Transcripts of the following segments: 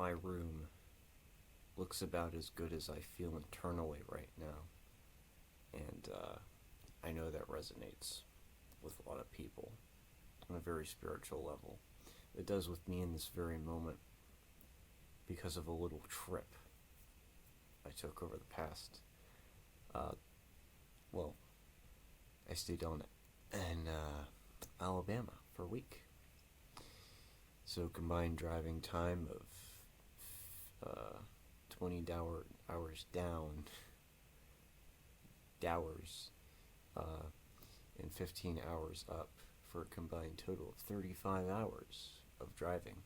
my room looks about as good as I feel internally right now. And I know that resonates with a lot of people on a very spiritual level. It does with me in this very moment because of a little trip I took over the past. Uh, well, I stayed down in Alabama for a week. So combined driving time of 20 hours down, dowers, uh, and 15 hours up for a combined total of 35 hours of driving.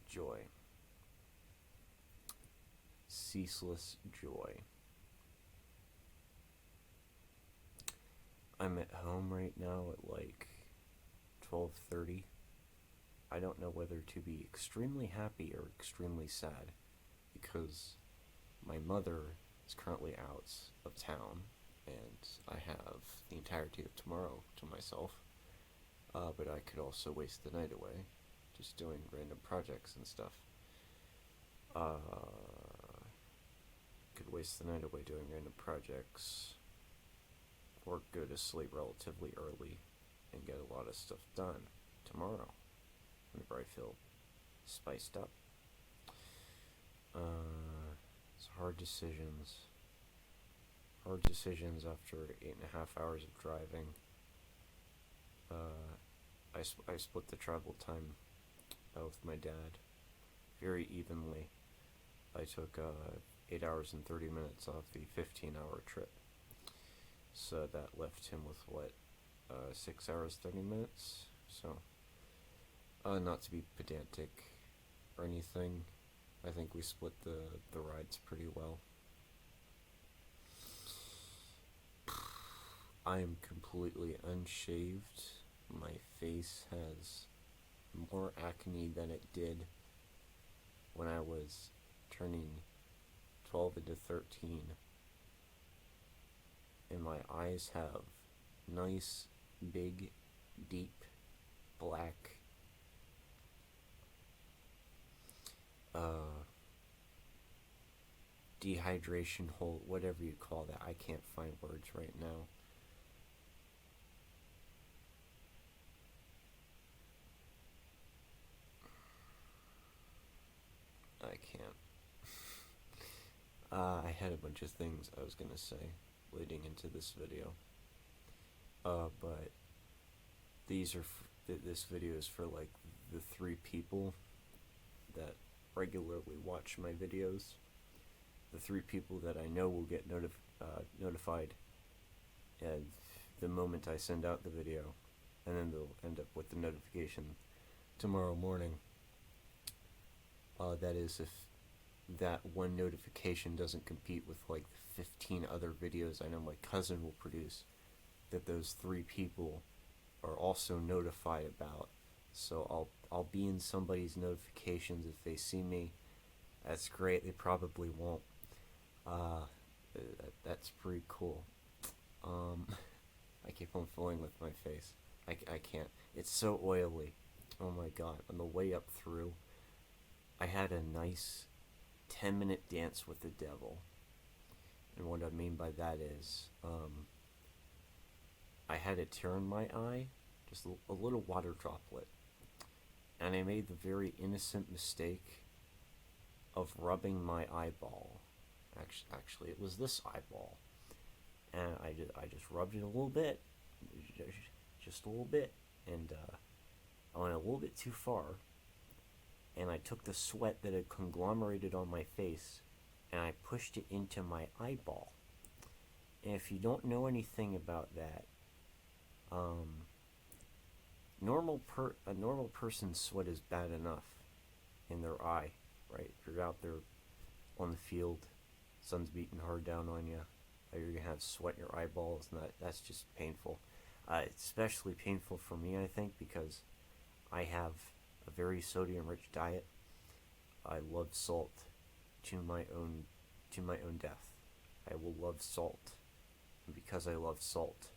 Joy. Ceaseless joy. I'm at home right now at like 12:30. I don't know whether to be extremely happy or extremely sad because my mother is currently out of town and I have the entirety of tomorrow to myself. But I could also waste the night away just doing random projects and stuff. Could waste the night away doing random projects or go to sleep relatively early and get a lot of stuff done tomorrow whenever I feel spiced up. It's hard decisions. Hard decisions after 8.5 hours of driving. I split the travel time with my dad very evenly. I took 8 hours and 30 minutes off the 15-hour trip. So that left him with 6 hours 30 minutes. So, not to be pedantic or anything, I think we split the rides pretty well. I am completely unshaved. My face has more acne than it did when I was turning 12 into 13. And my eyes have nice, big, deep, black, dehydration hole, whatever you call that. I can't find words right now. I can't. I had a bunch of things I was gonna say leading into this video. But these are this video is for like the 3 people that regularly watch my videos. The 3 people that I know will get notified and the moment I send out the video, and then they'll end up with the notification tomorrow morning. That is if that one notification doesn't compete with like 15 other videos I know my cousin will produce that those 3 people are also notified about. So I'll be in somebody's notifications if they see me. That's great. They probably won't. That's pretty cool. I keep on fooling with my face. I can't. It's so oily. Oh my god. On the way up through, I had a nice 10-minute dance with the devil. And what I mean by that is, I had a tear in my eye, just a little water droplet. And I made the very innocent mistake of rubbing my eyeball. Actually, it was this eyeball. And I just rubbed it a little bit. Just a little bit. And I went a little bit too far. And I took the sweat that had conglomerated on my face and I pushed it into my eyeball. And if you don't know anything about that, a normal person's sweat is bad enough in their eye, right? If you're out there on the field, sun's beating hard down on you, you're gonna have sweat in your eyeballs, and that's just painful. It's especially painful for me, I think, because I have a very sodium-rich diet. I love salt to my own death. I will love salt, and because I love salt,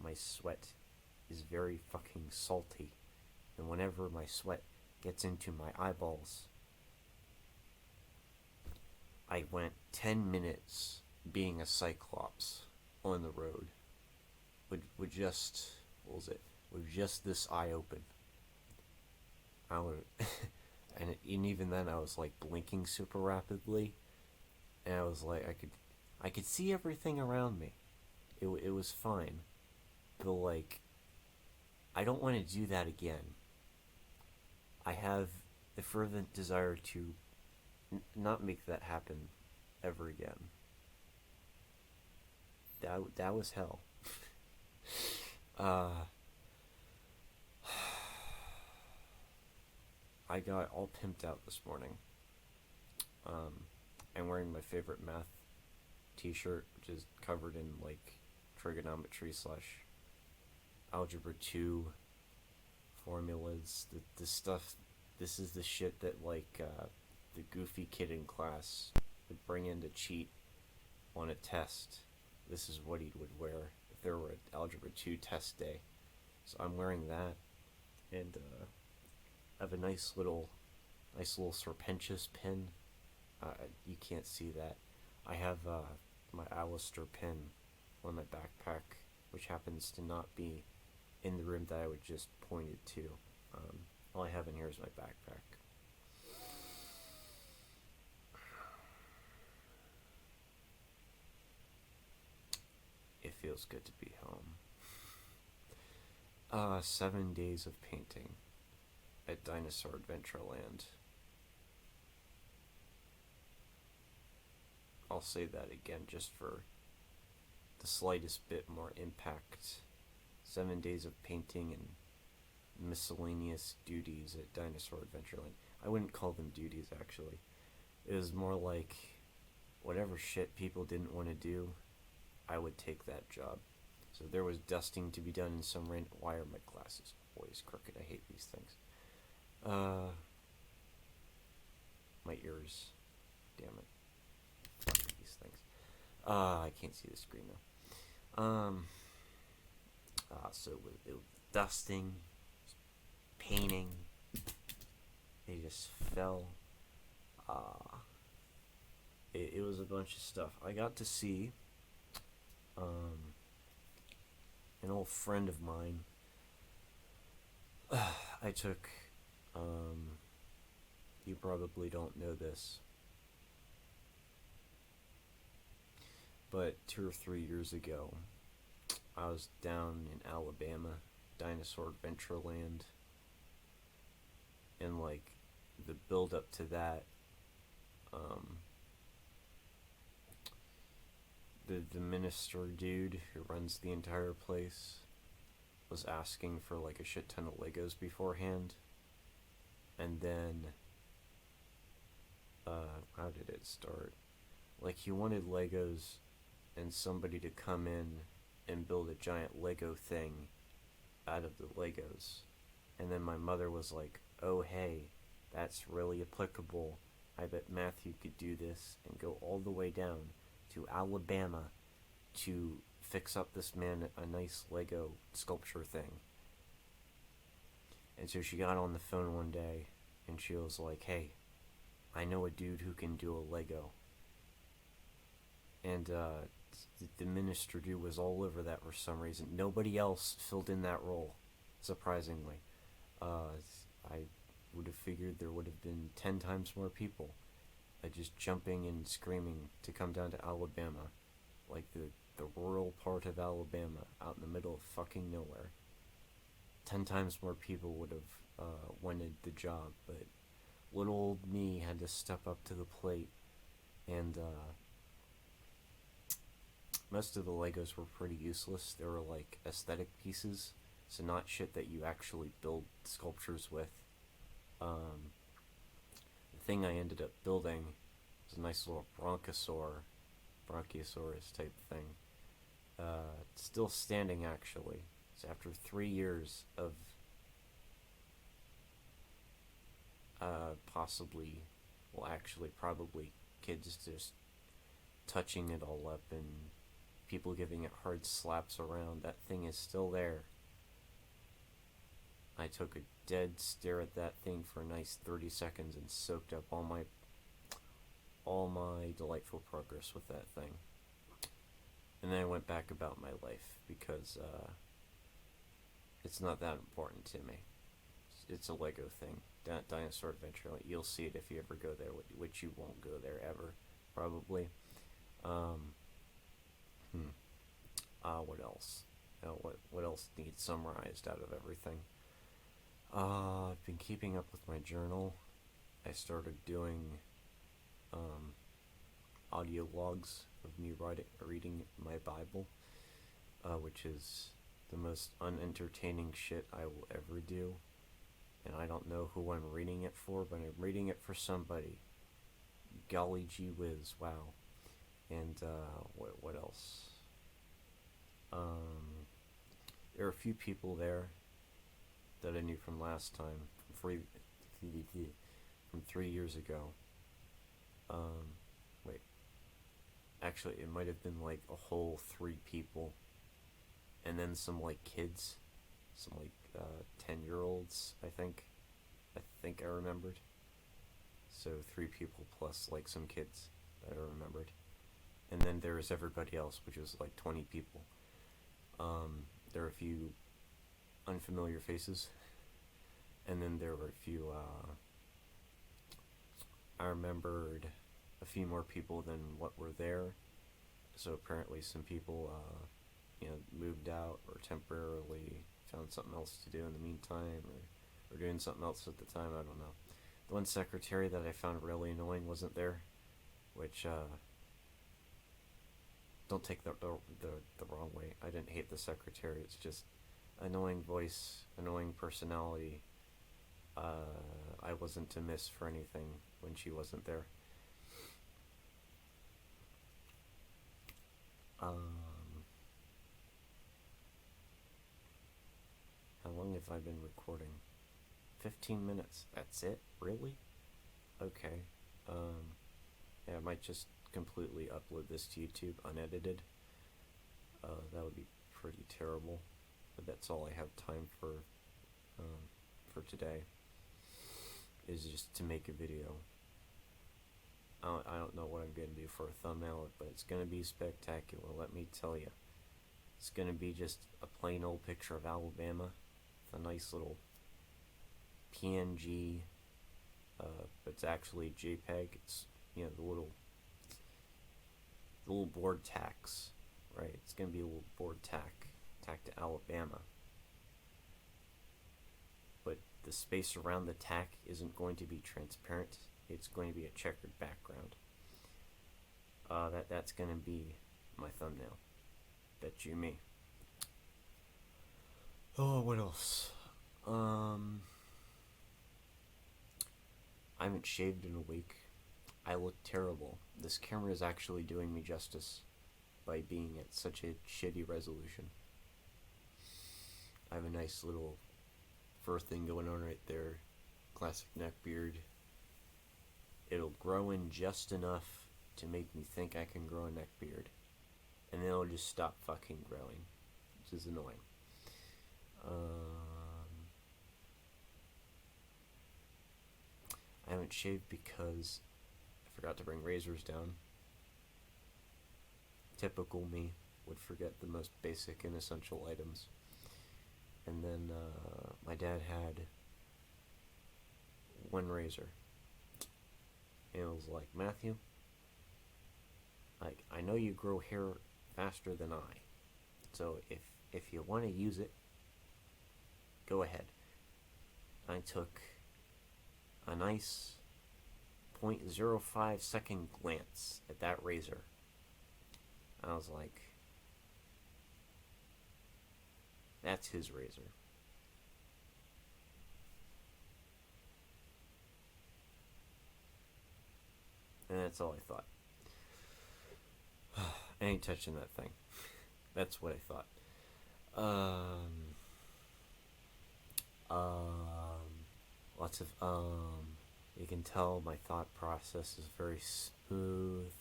my sweat is very fucking salty. And whenever my sweat gets into my eyeballs, I went 10 minutes being a cyclops on the road with just, what was it? With just this eye open. I would, and even then I was like blinking super rapidly, and I was like, I could see everything around me. It was fine, but like, I don't want to do that again. I have the fervent desire to not make that happen ever again. That was hell. Uh, I got all pimped out this morning. Um, I'm wearing my favorite math T-shirt, which is covered in like trigonometry slash algebra 2 formulas. The stuff. This is the shit that like the goofy kid in class would bring in to cheat on a test. This is what he would wear if there were an algebra 2 test day. So I'm wearing that, and I have a nice little Serpentius pin. You can't see that. I have my Alistair pin on my backpack, which happens to not be in the room that I would just pointed to. All I have in here is my backpack. It feels good to be home. 7 days of painting at Dinosaur Adventureland. I'll say that again just for the slightest bit more impact. 7 days of painting and miscellaneous duties at Dinosaur Adventureland. I wouldn't call them duties, actually. It was more like whatever shit people didn't want to do, I would take that job. So there was dusting to be done in some random. Why are my glasses always crooked? I hate these things. My ears. Damn it. Fuck these things. I can't see the screen now. So it was dusting, painting. They just fell. It was a bunch of stuff. I got to see an old friend of mine. I took, you probably don't know this, but 2 or 3 years ago, I was down in Alabama, Dinosaur Adventureland, and like the build up to that, the minister dude who runs the entire place was asking for like a shit ton of Legos beforehand, and then how did it start? Like he wanted Legos and somebody to come in and build a giant Lego thing out of the Legos. And then my mother was like, oh hey, that's really applicable. I bet Matthew could do this and go all the way down to Alabama to fix up this man a nice Lego sculpture thing. And so she got on the phone one day and she was like, hey, I know a dude who can do a Lego. And the minister dude was all over that for some reason. Nobody else filled in that role, surprisingly. I would have figured there would have been 10 times more people just jumping and screaming to come down to Alabama, like the rural part of Alabama, out in the middle of fucking nowhere. 10 times more people would have wanted the job, but little old me had to step up to the plate, and most of the Legos were pretty useless. They were like aesthetic pieces, so not shit that you actually build sculptures with. The thing I ended up building was a nice little Bronchiosaurus type thing. It's still standing, actually. So after 3 years of probably kids just touching it all up and people giving it hard slaps around, that thing is still there. I took a dead stare at that thing for a nice 30 seconds and soaked up all my delightful progress with that thing. And then I went back about my life because it's not that important to me. It's a Lego thing. Dinosaur Adventure. You'll see it if you ever go there, which you won't go there ever, probably. Um, what else? What else needs summarized out of everything? I've been keeping up with my journal. I started doing audio logs of me reading my Bible, which is the most unentertaining shit I will ever do. And I don't know who I'm reading it for, but I'm reading it for somebody. Golly gee whiz, wow. And what else? There are a few people there that I knew from last time, from 3 years ago. Wait, actually, it might have been like a whole 3 people, and then some like kids, some like 10-year-olds. I think I remembered. So 3 people plus like some kids that I remembered, and then there was everybody else, which was like 20 people. There were a few unfamiliar faces, and then there were a few. I remembered a few more people than what were there. So apparently, some people, moved out or temporarily found something else to do in the meantime, or doing something else at the time. I don't know. The one secretary that I found really annoying wasn't there, which don't take the wrong way. I didn't hate the secretary. It's just annoying voice, annoying personality. I wasn't to miss for anything when she wasn't there. How long have I been recording? 15 minutes. That's it? Really? Okay. Yeah, I might just completely upload this to YouTube unedited. That would be pretty terrible. But that's all I have time for today. Is just to make a video. I don't know what I'm going to do for a thumbnail, but it's going to be spectacular, let me tell you. It's going to be just a plain old picture of Alabama with a nice little PNG, but it's actually JPEG. It's, the little board tacks, right? It's going to be a little board tack to Alabama. But the space around the tack isn't going to be transparent. It's going to be a checkered background. That's going to be my thumbnail. Bet you me. Oh, what else? I haven't shaved in a week. I look terrible. This camera is actually doing me justice by being at such a shitty resolution. I have a nice little fur thing going on right there. Classic neck beard. It'll grow in just enough to make me think I can grow a neck beard. And then it'll just stop fucking growing, which is annoying. I haven't shaved because I forgot to bring razors down. Typical me would forget the most basic and essential items. And then my dad had one razor. And it was like, Matthew, I know you grow hair faster than I. So if you want to use it, go ahead. I took a nice 0.05 second glance at that razor. I was like, that's his razor. And that's all I thought. I ain't touching that thing. That's what I thought. Lots of you can tell my thought process is very smooth,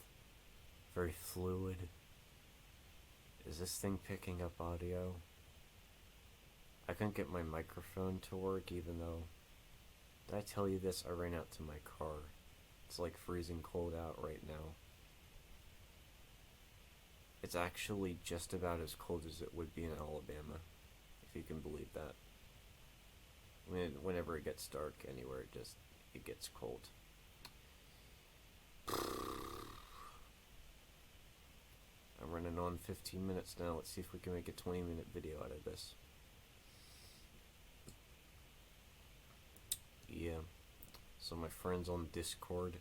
very fluid. Is this thing picking up audio? I couldn't get my microphone to work, even though. Did I tell you this? I ran out to my car. It's like freezing cold out right now. It's actually just about as cold as it would be in Alabama, if you can believe that. Whenever it gets dark anywhere, it gets cold. I'm running on 15 minutes now. Let's see if we can make a 20-minute video out of this. Yeah. So my friends on Discord,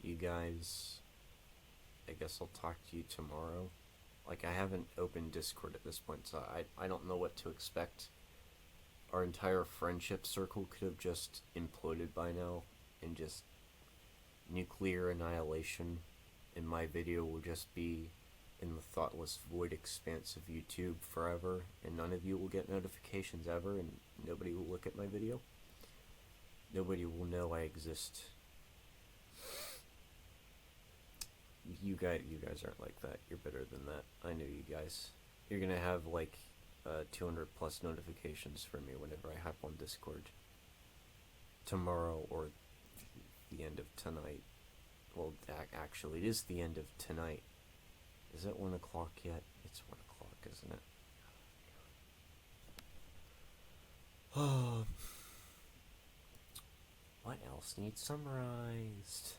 you guys, I guess I'll talk to you tomorrow. Like, I haven't opened Discord at this point, so I don't know what to expect. Our entire friendship circle could have just imploded by now, and just nuclear annihilation, and my video will just be in the thoughtless void expanse of YouTube forever, and none of you will get notifications ever, and nobody will look at my video. Nobody will know I exist. You guys aren't like that. You're better than that. I know you guys. You're gonna have like 200 plus notifications from me whenever I hop on Discord tomorrow or the end of tonight. Well, actually, it is the end of tonight. Is it 1 o'clock yet? It's 1 o'clock, isn't it? Oh. What else needs summarized?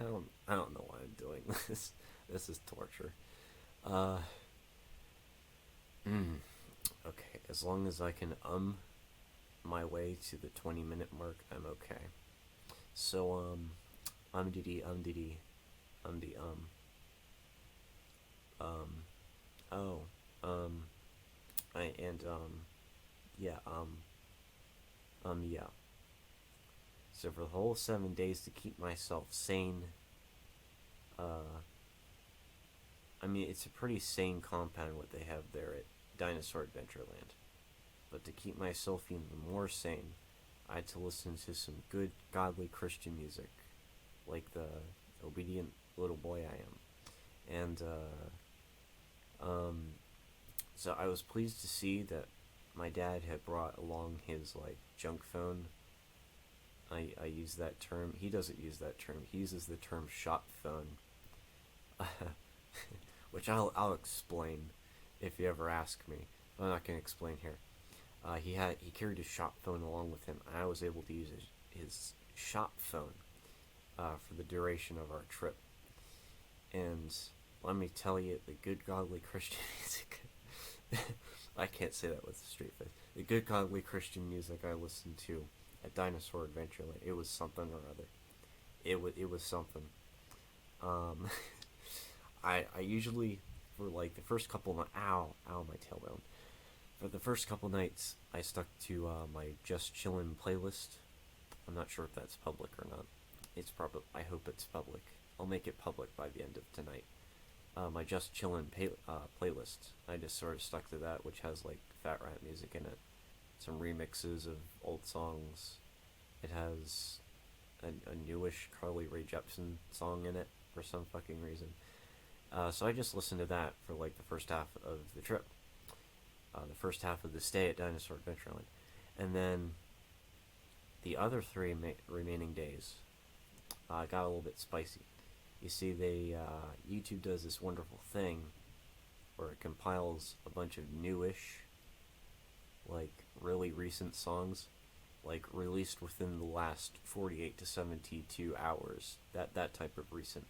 I don't know why I'm doing this. This is torture. Okay, as long as I can my way to the 20-minute mark, I'm okay. So umdiddy umdiddy umdi oh I and yeah yeah. So for the whole 7 days to keep myself sane, I mean, it's a pretty sane compound what they have there at Dinosaur Adventureland. But to keep myself even more sane, I had to listen to some good, godly Christian music, like the obedient little boy I am. And, so I was pleased to see that my dad had brought along his, like, junk phone. I use that term. He doesn't use that term. He uses the term shop phone. Which I'll explain if you ever ask me. I'm not going to explain here. He carried his shop phone along with him, and I was able to use his shop phone for the duration of our trip. And let me tell you, the good godly Christian music. I can't say that with a straight face. The good godly Christian music I listened to at Dinosaur Adventureland, it was something or other. It was something. I usually, for like the first couple of ow my tailbone. For the first couple nights, I stuck to my Just Chillin' playlist. I'm not sure if that's public or not. It's probably. I hope it's public. I'll make it public by the end of tonight. My Just Chillin' playlist. I just sort of stuck to that, which has like Fat Rat music in it, some remixes of old songs. It has a newish Carly Rae Jepsen song in it for some fucking reason. So I just listened to that for like the first half of the trip. The first half of the stay at Dinosaur Adventureland. And then the other three remaining days got a little bit spicy. You see, YouTube does this wonderful thing where it compiles a bunch of newish, like really recent songs, like released within the last 48 to 72 hours. That type of recent.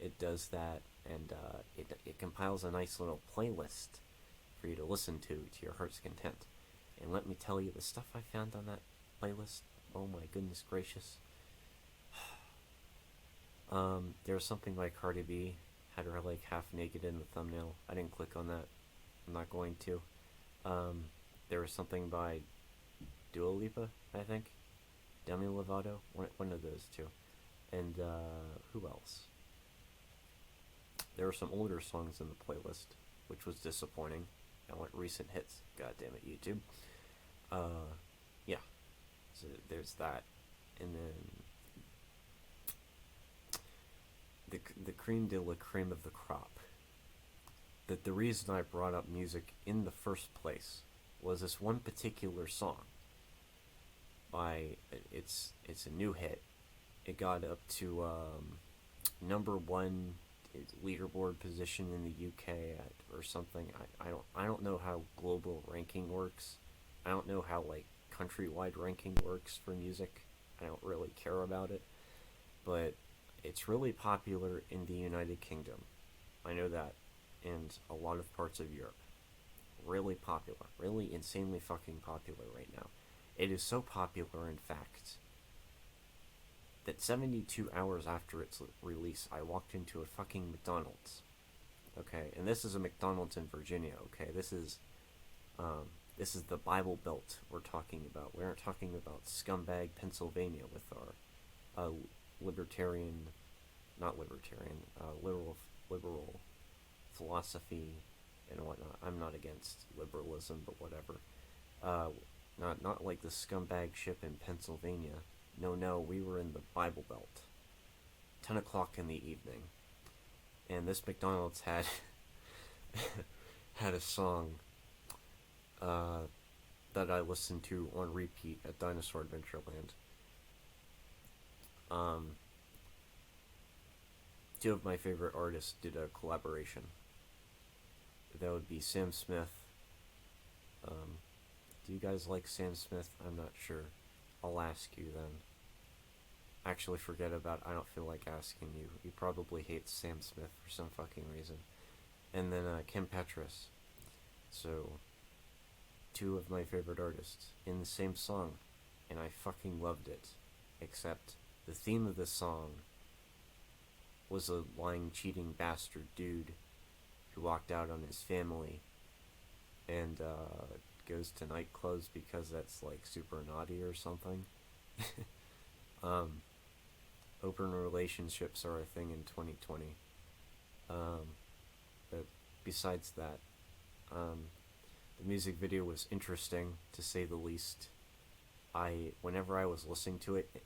It does that, and it compiles a nice little playlist for you to listen to your heart's content. And let me tell you, the stuff I found on that playlist, oh my goodness gracious. There was something by Cardi B, had her like half naked in the thumbnail. I didn't click on that. I'm not going to. There was something by Dua Lipa, I think. Demi Lovato, one of those two. And who else? There were some older songs in the playlist, which was disappointing. I want recent hits. God damn it, YouTube. Yeah. So there's that, and then the creme de la creme of the crop. The reason I brought up music in the first place was this one particular song by it's a new hit. It got up to number one leaderboard position in the UK or something. I don't know how global ranking works. I don't know how like countrywide ranking works for music. I don't really care about it, but it's really popular in the United Kingdom. I know that, and a lot of parts of Europe. Really popular, really insanely fucking popular right now. It is so popular, in fact, that 72 hours after its release, I walked into a fucking McDonald's. Okay, and this is a McDonald's in Virginia. Okay, this is the Bible Belt we're talking about. We aren't talking about scumbag Pennsylvania with our libertarian, not libertarian, liberal philosophy and whatnot. I'm not against liberalism, but whatever. Not like the scumbag ship in Pennsylvania. No, we were in the Bible Belt. 10 o'clock in the evening. And this McDonald's had had a song that I listened to on repeat at Dinosaur Adventureland. Two of my favorite artists did a collaboration. That would be Sam Smith. Do you guys like Sam Smith? I'm not sure. I'll ask you then. Actually, forget about it. I don't feel like asking you. You probably hate Sam Smith for some fucking reason. And then Kim Petras. So, two of my favorite artists in the same song. And I fucking loved it. Except the theme of the song was a lying, cheating bastard dude who walked out on his family and goes to nightclubs because that's like super naughty or something. Open relationships are a thing in 2020. But besides that, the music video was interesting to say the least. Whenever I was listening to it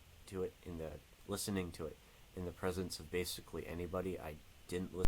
in the presence of basically anybody, I didn't listen